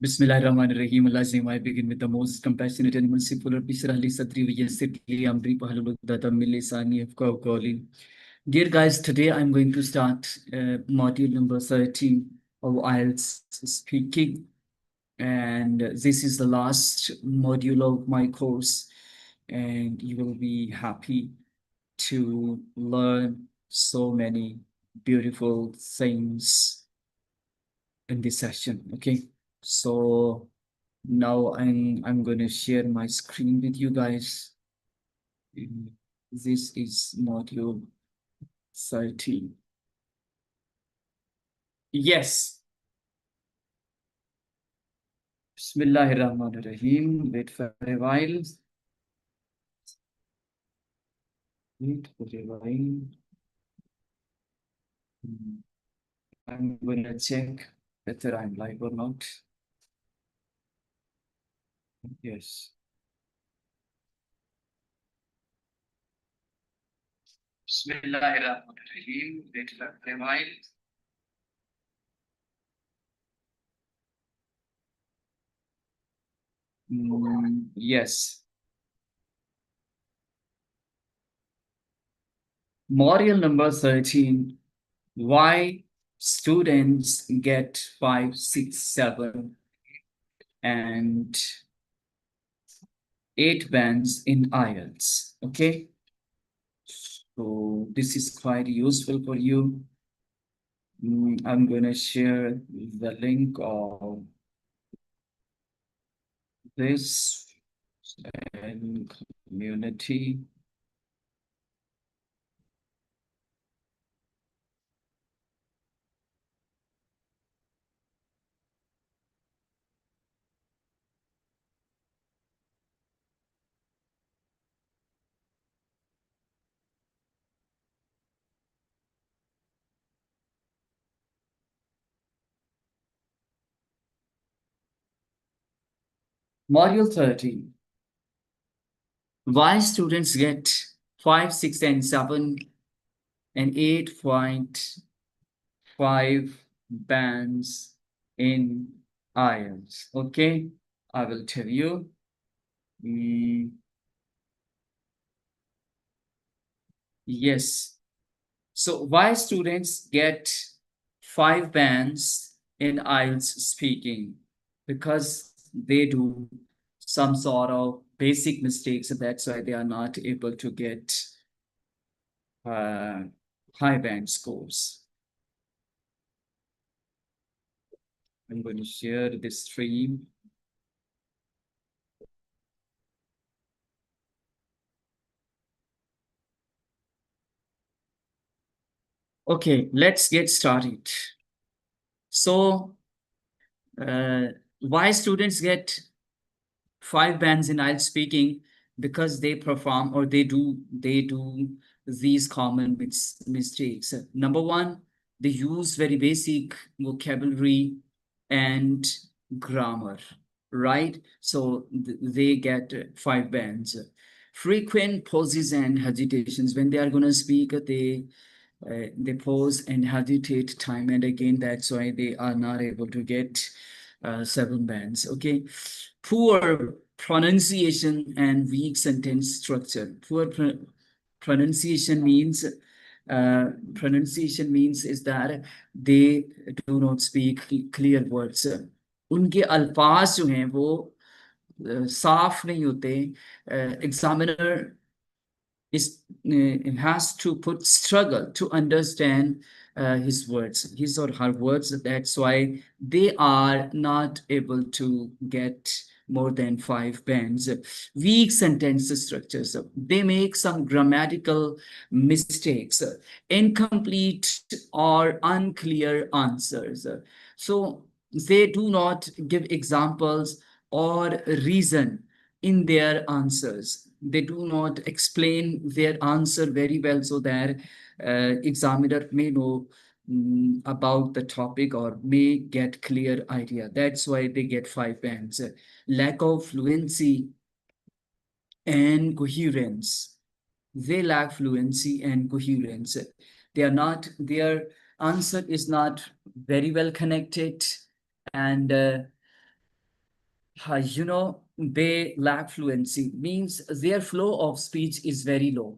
Bismillahirrahmanirrahim. Allahumma I begin with the most compassionate and merciful. Rabbi shrah li sadri wa yassir li amri wahlul 'uqdatam min lisani yafqahu qawli. Dear guys, today I'm going to start module number 13 of IELTS speaking, and this is the last module of my course, and you will be happy to learn so many beautiful things in this session. Okay, so now I'm going to share my screen with you guys. This is module 13. Yes. Bismillahirrahmanirrahim. Wait for a while. Wait for a while. I'm going to check whether I'm live or not. Yes. Bismillahirrahmanirrahim. Wait for a while. Yes. Module number 13. Why students get 5, 6, 7, and 8 bands in IELTS. Okay. So this is quite useful for you. I'm going to share the link of this and community. Module 13. Why students get 5, 6, and 7 and 8.5 bands in IELTS. Okay, I will tell you. Yes. So why students get 5 bands in IELTS speaking? Because they do some sort of basic mistakes, and that's why they are not able to get high band scores. I'm going to share this stream. Okay, let's get started. So, why students get 5 bands in IELTS speaking? Because they perform or they do these common mistakes. Number one, they use very basic vocabulary and grammar, right? So they get 5 bands. Frequent pauses and hesitations. When they are going to speak, they pause and hesitate time and again. That's why they are not able to get 7 bands. Okay. Poor pronunciation and weak sentence structure. Poor pronunciation means is that they do not speak clear words. उनके अल्फाज जो हैं वो साफ नहीं होते. Examiner has to put struggle to understand his words, his or her words. That's why they are not able to get more than 5 bands. Weak sentence structures. They make some grammatical mistakes, incomplete or unclear answers. So they do not give examples or reason in their answers. They do not explain their answer very well so that examiner may know about the topic or may get clear idea. That's why they get 5 bands. Lack of fluency and coherence. They lack fluency and coherence. Their answer is not very well connected, and They lack fluency, means their flow of speech is very low.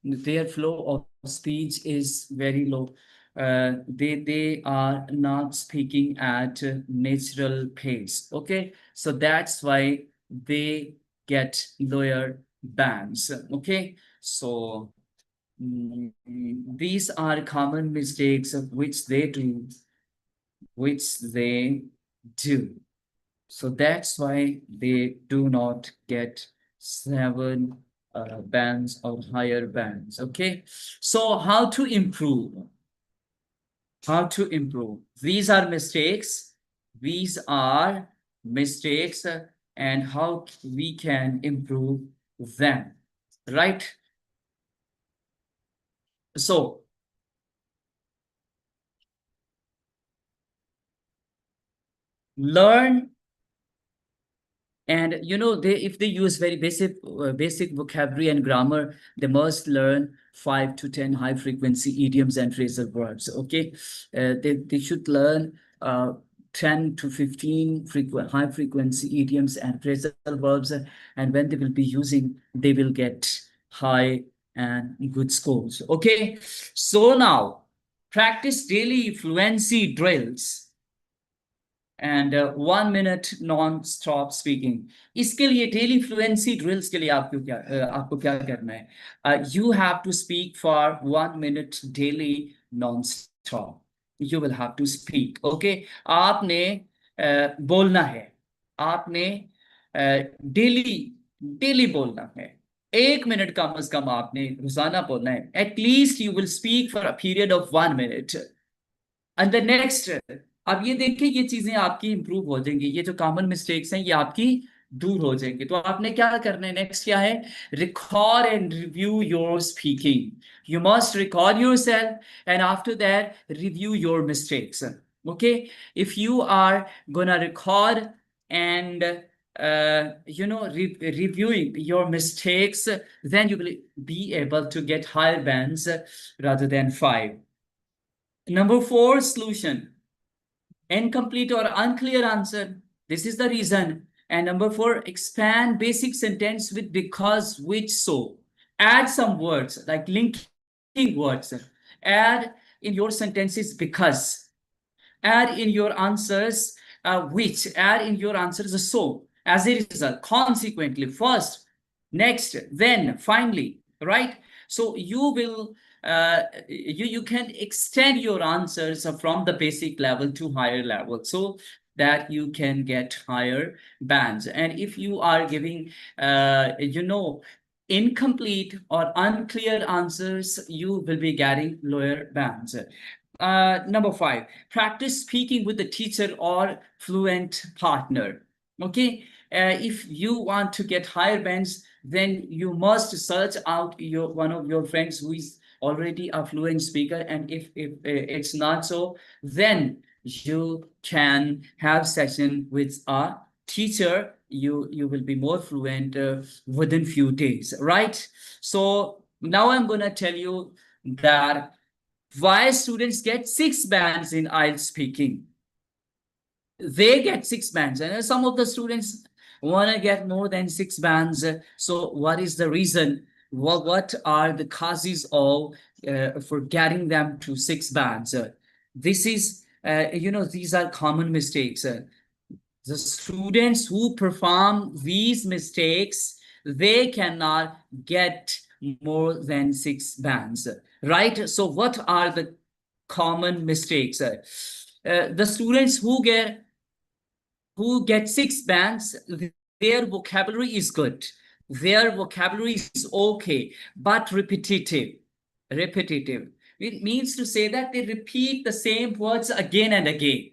Their flow of speech is very low. They are not speaking at a natural pace. Okay, so that's why they get lower bands. Okay, so these are common mistakes of which they do. So that's why they do not get seven bands or higher bands. Okay. So how to improve? How to improve? These are mistakes. These are mistakes, and how we can improve them. Right. So learn. And they, if they use very basic vocabulary and grammar, they must learn 5 to 10 high frequency idioms and phrasal verbs. Okay, they should learn 10 to 15 high frequency idioms and phrasal verbs, and when they will be using, they will get high and good scores. Okay, so now practice daily fluency drills and 1 minute non stop speaking. इसके लिए daily fluency drills के लिए आपको क्या करना है? You have to speak for 1 minute daily non stop. You will have to speak. Okay, आपने बोलना है. आपने डेली डेली बोलना है. 1 मिनट कम अज कम आपने रोजाना बोलना है. At least you will speak for a period of 1 minute. And the next, अब ये देखिए, ये चीजें आपकी इंप्रूव हो जाएंगी. ये जो कॉमन मिस्टेक्स हैं ये आपकी दूर हो जाएंगी. तो आपने क्या करना है? नेक्स्ट क्या है? Record and review your speaking. You must record yourself and after that review your mistakes. Okay, if you are gonna record and reviewing your mistakes, then you will be able to get higher bands rather than 5. Number 4 solution: incomplete or unclear answer. This is the reason. And number 4, expand basic sentence with because, which, so. Add some words like linking words. Add in your sentences because. Add in your answers which. Add in your answers so. As a result, consequently, first, next, then, finally, right? So you can extend your answers from the basic level to higher level so that you can get higher bands. And if you are giving incomplete or unclear answers, you will be getting lower bands. Number 5, practice speaking with the teacher or fluent partner. Okay, if you want to get higher bands, then you must search out one of your friends who is already a fluent speaker. And if it's not so, then you can have session with a teacher. You will be more fluent within few days, right? So now I'm going to tell you that why students get 6 bands in IELTS speaking. They get 6 bands, and some of the students want to get more than 6 bands. So what is the reason? What are the causes of for getting them to 6 bands? This is, these are common mistakes. The students who perform these mistakes, they cannot get more than 6 bands, right? So what are the common mistakes? The students who get 6 bands, their vocabulary is good. Their vocabulary is okay, but repetitive. Repetitive. It means to say that they repeat the same words again and again.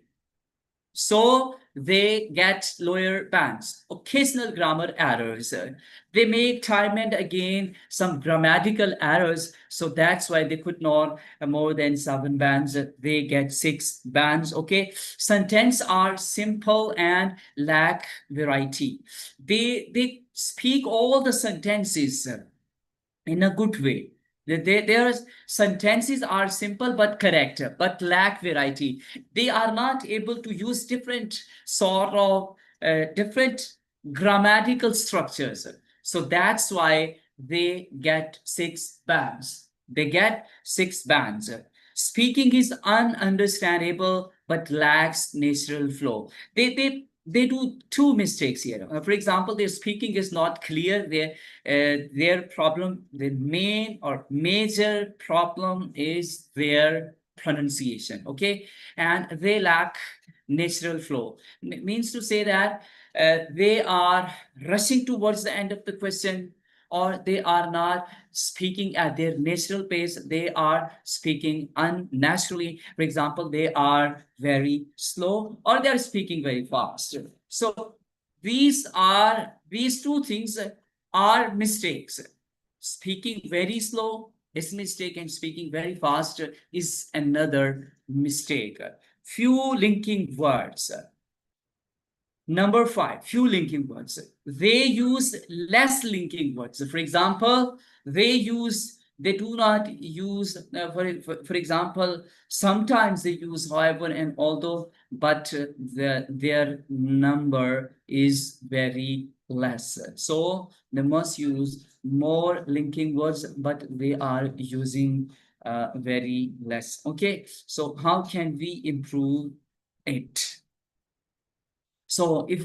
So they get lower bands. Occasional grammar errors. They make time and again some grammatical errors. So that's why they could not more than 7 bands. They get 6 bands. Okay. Sentences are simple and lack variety. They speak all the sentences in a good way. Their sentences are simple but correct, but lack variety. They are not able to use different sort of different grammatical structures. So that's why they get 6 bands. They get 6 bands. Speaking is ununderstandable but lacks natural flow. They do two mistakes here. For example, their speaking is not clear. Their problem, the main or major problem is their pronunciation. Okay, and they lack natural flow. Means to say that they are rushing towards the end of the question, or they are not speaking at their natural pace. They are speaking unnaturally. For example, they are very slow, or they are speaking very fast. So these two things are mistakes. Speaking very slow is a mistake, and speaking very fast is another mistake. Few linking words. Number 5, few linking words. They use less linking words. For example, they do not use, for example, sometimes they use however and although, but their number is very less. So they must use more linking words, but they are using very less. Okay, so how can we improve it? So if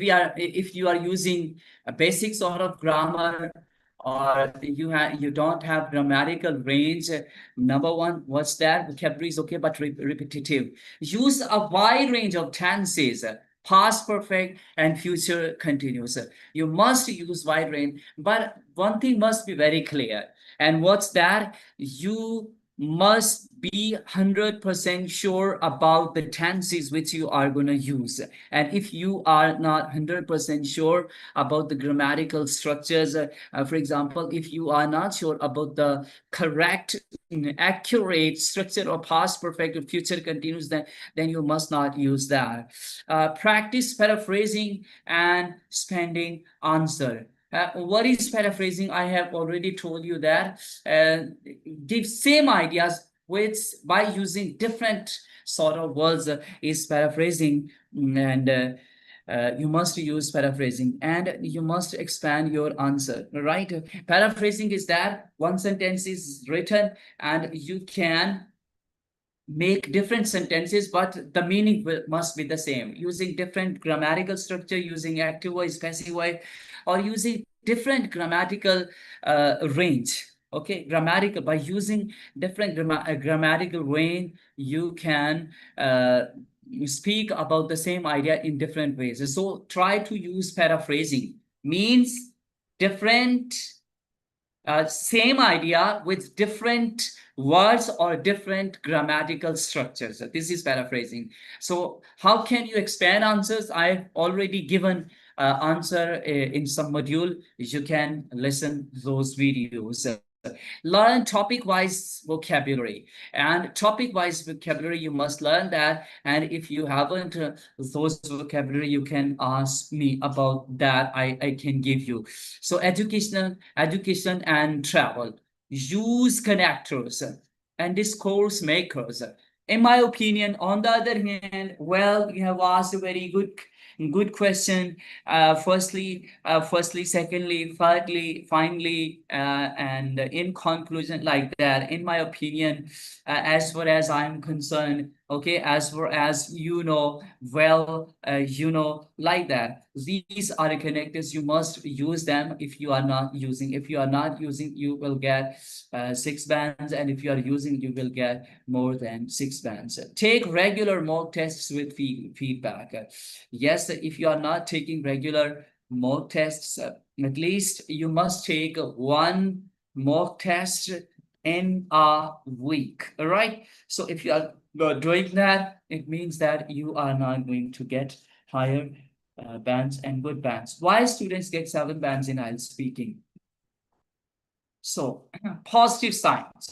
you are using a basic sort of grammar, or you don't have grammatical range, number one, what's that? Vocabulary is okay, but repetitive. Use a wide range of tenses, past perfect and future continuous. You must use wide range, but one thing must be very clear. And what's that? You must be 100% sure about the tenses which you are going to use. And if you are not 100% sure about the grammatical structures, for example, if you are not sure about the correct, accurate structure of past perfect or future continuous, then you must not use that. Practice paraphrasing and spending answer. What is paraphrasing? I have already told you that. The same ideas which by using different sort of words is paraphrasing. And you must use paraphrasing, and you must expand your answer, right? Paraphrasing is that one sentence is written and you can make different sentences, but the meaning must be the same, using different grammatical structure, using active voice, passive voice, or using different grammatical range. Okay, grammatical, by using different grammatical range, you can speak about the same idea in different ways. So try to use paraphrasing, means different same idea with different words or different grammatical structures. This is paraphrasing. So how can you expand answers? I've already given answer in some module. You can listen those videos. Learn topic-wise vocabulary. And topic-wise vocabulary, you must learn that. And if you haven't those vocabulary, you can ask me about that. I can give you. So education and travel. Use connectors and discourse makers. In my opinion, on the other hand, well, you have asked a very good question. Firstly, secondly, thirdly, finally, and in conclusion, like that. In my opinion, as far as I'm concerned, okay, as far as you know, well, like that. These are the connectors. You must use them. If you are not using, you will get 6 bands, and if you are using, you will get more than 6 bands. Take regular mock tests with feedback. Yes, if you are not taking regular mock tests, at least you must take one mock test in a week. All right. So if you are not doing that, it means that you are not going to get higher bands and good bands. Why students get 7 bands in IELTS speaking? So positive signs.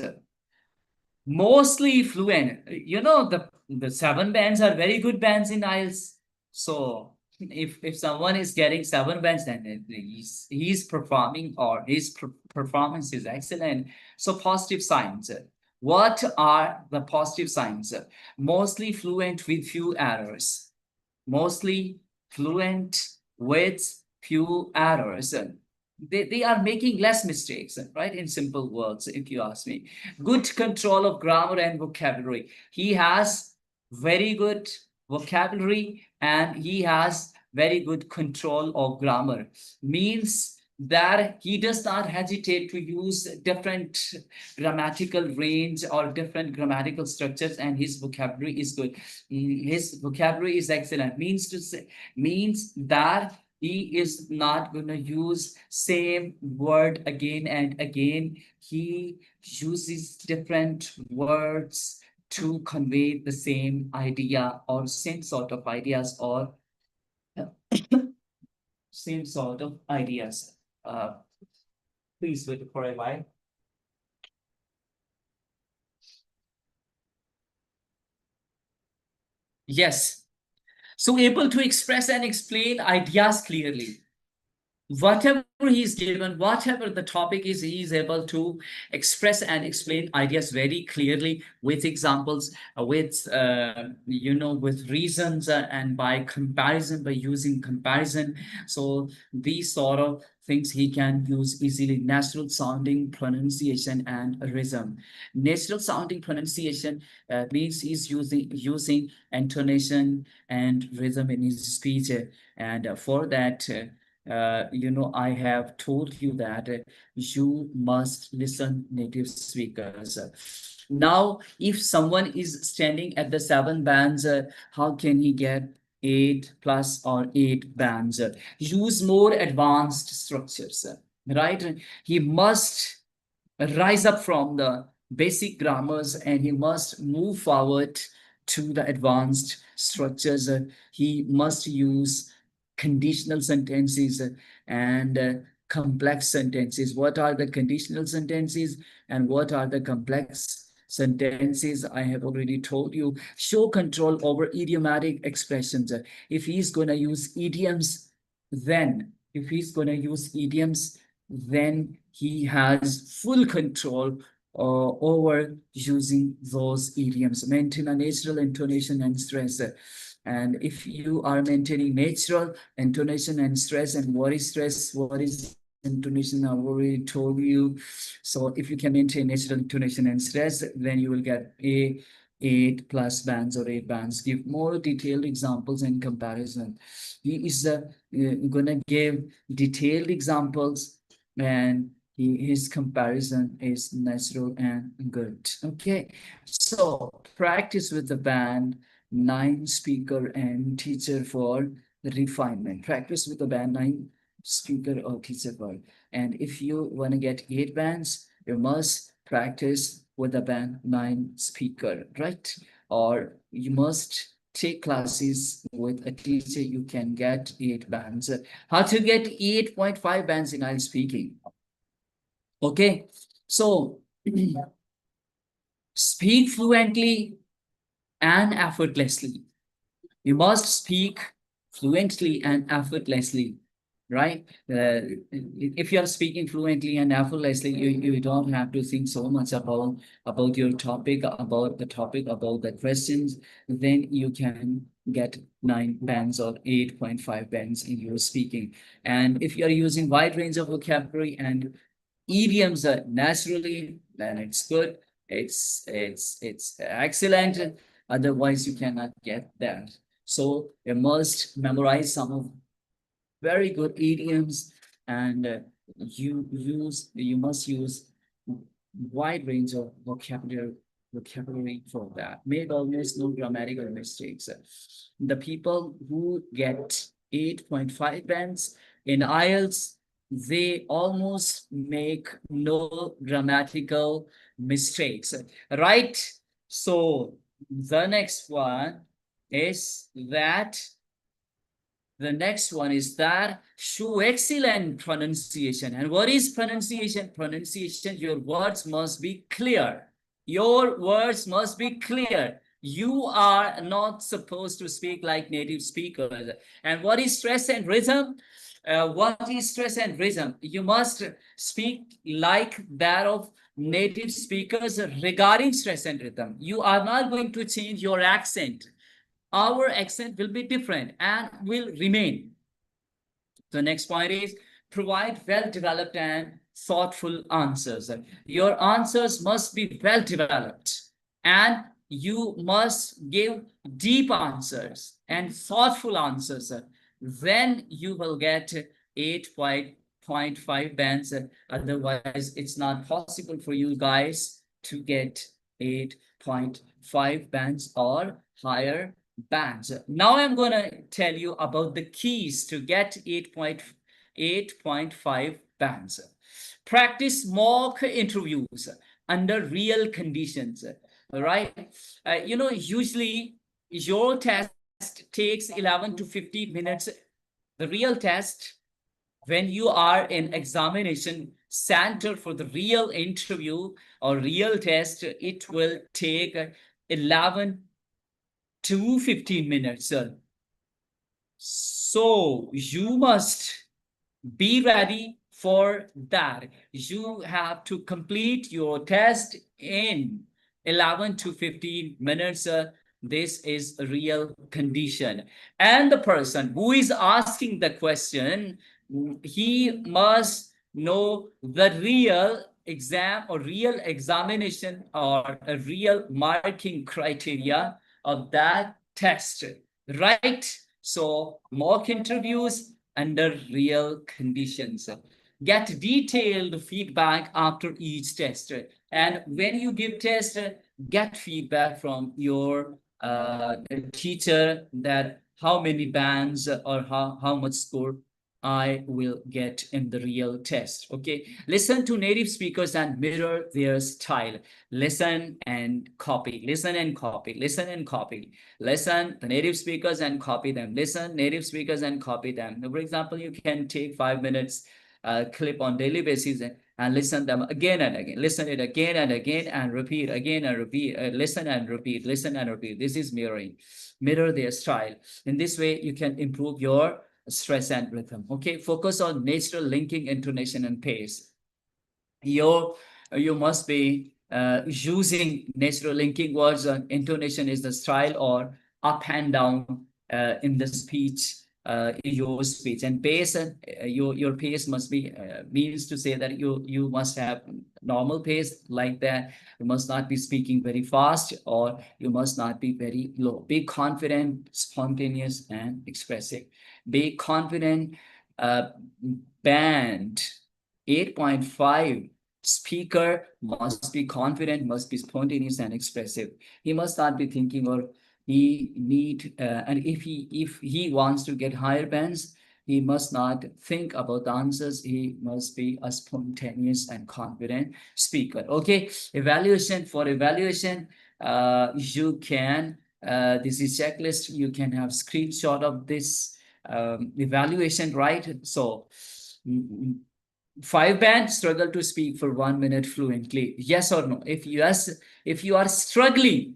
Mostly fluent. You know, the 7 bands are very good bands in IELTS. So if someone is getting 7 bands, then he's performing, or his performance is excellent. So positive signs. What are the positive signs? Mostly fluent with few errors. Mostly fluent with few errors. They are making less mistakes, right? In simple words, if you ask me. Good control of grammar and vocabulary. He has very good vocabulary and he has very good control of grammar. Means that he does not hesitate to use different grammatical range or different grammatical structures, and his vocabulary is good. His vocabulary is excellent. Means that he is not going to use same word again and again. He uses different words to convey the same idea or same sort of ideas or same sort of ideas. Uh, Please wait for a while. Yes. So able to express and explain ideas clearly. Whatever he's given, whatever the topic is, he is able to express and explain ideas very clearly with examples, with reasons, and by comparison, by using comparison. So these sort of things he can use easily. Natural sounding pronunciation and rhythm. Natural sounding pronunciation means he's using intonation and rhythm in his speech, and for that. I have told you that you must listen native speakers. Now, if someone is standing at the 7 bands, how can he get 8 plus or 8 bands? Use more advanced structures, right? He must rise up from the basic grammars and he must move forward to the advanced structures. He must use conditional sentences and complex sentences. What are the conditional sentences and what are the complex sentences? I have already told you. Show control over idiomatic expressions. If he's going to use idioms, then if he's going to use idioms, then he has full control over using those idioms. Maintain a natural intonation and stress. And if you are maintaining natural intonation and stress, and what is stress, what is intonation, I already told you. So if you can maintain natural intonation and stress, then you will get a 8 plus bands or 8 bands. Give more detailed examples and comparison. He is gonna give detailed examples, and his comparison is natural and good. Okay, so practice with the band, 9 speaker and teacher for refinement. Practice with the band, 9 speaker or teacher for. And if you want to get 8 bands, you must practice with the band 9 speaker, right? Or you must take classes with a teacher, you can get 8 bands. How to get 8.5 bands in IELTS speaking? Okay, so speak fluently and effortlessly. You must speak fluently and effortlessly, right? If you are speaking fluently and effortlessly, you don't have to think so much about your topic, about the topic, about the questions. Then you can get 9 bands or 8.5 bands in your speaking. And if you are using wide range of vocabulary and idioms naturally, then it's good. It's excellent. Otherwise, you cannot get that. So you must memorize some of very good idioms, and you must use wide range of vocabulary for that. Make almost no grammatical mistakes. The people who get 8.5 bands in IELTS, they almost make no grammatical mistakes, right? So the next one is that the next one is that show excellent pronunciation. And what is pronunciation? Pronunciation, your words must be clear. Your words must be clear. You are not supposed to speak like native speakers. And what is stress and rhythm? What is stress and rhythm? You must speak like that of native speakers regarding stress and rhythm. You are not going to change your accent. Our accent will be different and will remain. The next point is provide well-developed and thoughtful answers. Your answers must be well-developed and you must give deep answers and thoughtful answers. Then you will get 8.5 bands. Otherwise, it's not possible for you guys to get 8.5 bands or higher bands. Now I'm going to tell you about the keys to get 8.5 bands. Practice mock interviews under real conditions. All right. Usually your test takes 11 to 15 minutes. The real test, when you are in examination center for the real interview or real test, it will take 11 to 15 minutes. So you must be ready for that. You have to complete your test in 11 to 15 minutes. This is a real condition. And the person who is asking the question, he must know the real exam or real examination or a real marking criteria of that test, right? So mock interviews under real conditions. Get detailed feedback after each test. And when you give test, get feedback from your teacher that how many bands or how much score I will get in the real test. Okay. Listen to native speakers and mirror their style. Listen and copy. Listen and copy. Listen and copy. Listen the native speakers and copy them. Listen native speakers and copy them. For example, you can take 5 minutes clip on daily basis and listen them again and again. Listen it again and again and repeat again and repeat. Listen and repeat. Listen and repeat. This is mirroring. Mirror their style. In this way, you can improve your stress and rhythm. Okay, focus on natural linking, intonation, and pace. You must be using natural linking words. Intonation is the style or up and down in the speech, your speech, and pace. Your pace must be means to say that you must have normal pace like that. You must not be speaking very fast, or you must not be very low. Be confident, spontaneous, and expressive. Be confident. Uh, Band 8.5. Speaker must be confident, must be spontaneous and expressive. He must not be thinking or he need and if he wants to get higher bands, he must not think about the answers. He must be a spontaneous and confident speaker. Okay, evaluation. For evaluation, you can this is checklist. You can have screenshot of this evaluation, right? So 5 band, struggle to speak for 1 minute fluently. Yes or no? If yes, if you are struggling,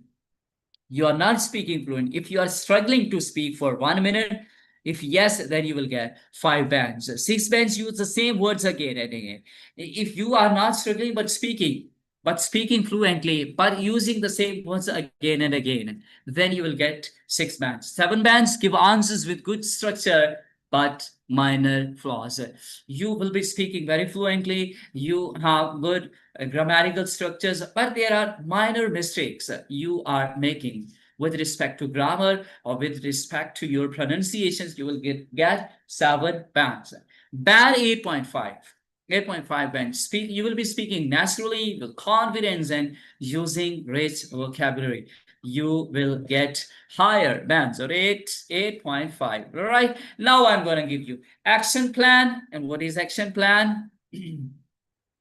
you are not speaking fluent. If you are struggling to speak for 1 minute, if yes, then you will get 5 bands. 6 bands, use the same words again and again. If you are not struggling but speaking fluently, but using the same words again and again, then you will get 6 bands. 7 bands, give answers with good structure, but minor flaws. You will be speaking very fluently. You have good grammatical structures, but there are minor mistakes you are making with respect to grammar or with respect to your pronunciations. You will get 7 bands. Band 8.5. 8.5 band. You will be speaking naturally with confidence and using rich vocabulary. You will get higher bands or 8.5. All right. Now I'm going to give you action plan. And what is action plan?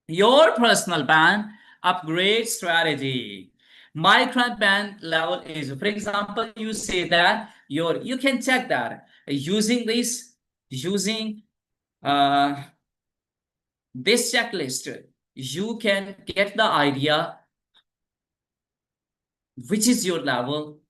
Your personal band upgrade strategy. My current band level is, for example, you say that you can check that using uh, this checklist, you can get the idea which is your level,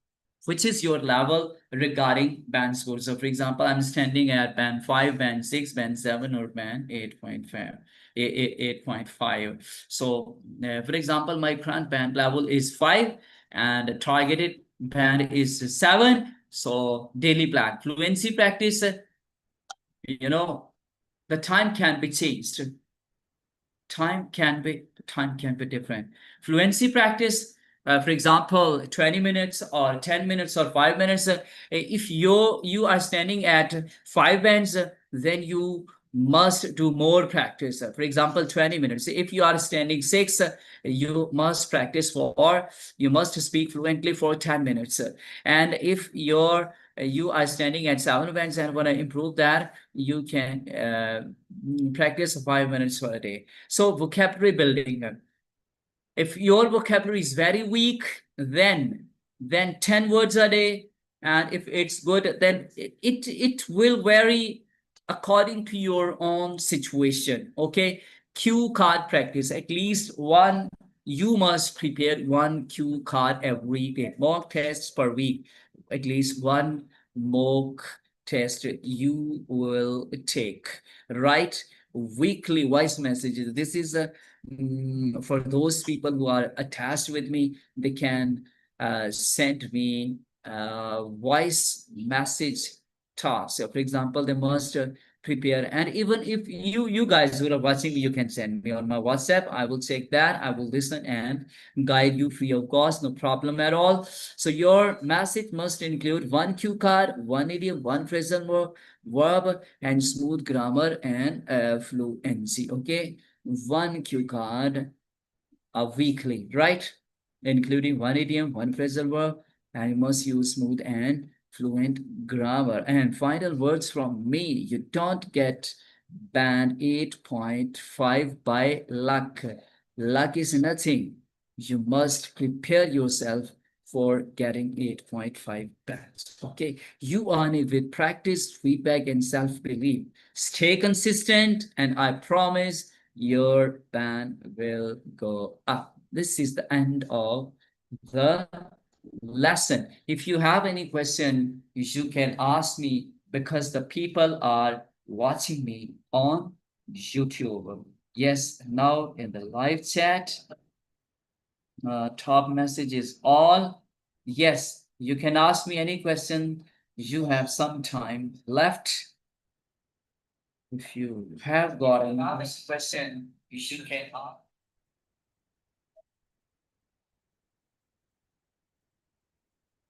regarding band score. So for example, I'm standing at band 5, band 6, band 7, or band 8.5. 8.5. So for example, my current band level is 5 and targeted band is 7. So daily plan, fluency practice, the time can be changed. Time can be different. Fluency practice, for example, 20 minutes or 10 minutes or 5 minutes. If you are standing at 5 bands, then you must do more practice. For example, 20 minutes. If you are standing six, you must practice for, you must speak fluently for 10 minutes. And if you are standing at 7 bands and want to improve that, you can practice 5 minutes per day. So vocabulary building. If your vocabulary is very weak, then 10 words a day. And if it's good, then it will vary according to your own situation. Okay. Cue card practice. At least one, you must prepare one cue card every day. Mock tests per week. At least one mock test you will take. Right? Weekly voice messages. This is a for those people who are attached with me, they can send me voice message tasks. So for example, they must prepare. And even if you guys who are watching me, you can send me on my WhatsApp. I will check that. I will listen and guide you free of cost, no problem at all. So your message must include one cue card, one idiom, one phrasal verb, and smooth grammar and fluency. Okay, one cue card weekly, right? Including one idiom, one phrasal verb, and you must use smooth and fluent grammar. And final words from me, you don't get band 8.5 by luck. Luck is nothing. You must prepare yourself for getting 8.5 bands. Okay, you earn it with practice, feedback, and self-belief. Stay consistent, and I promise your band will go up. This is the end of the lesson. If you have any question, you can ask me because the people are watching me on YouTube. Yes, now in the live chat, top message is all. Yes, you can ask me any question. You have some time left. If you have got another question, you can ask.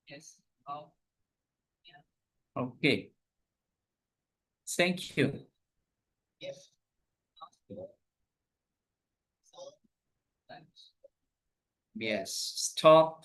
Yes. Oh, yeah. Okay. Thank you. Yes. Thanks. Yes. Stop.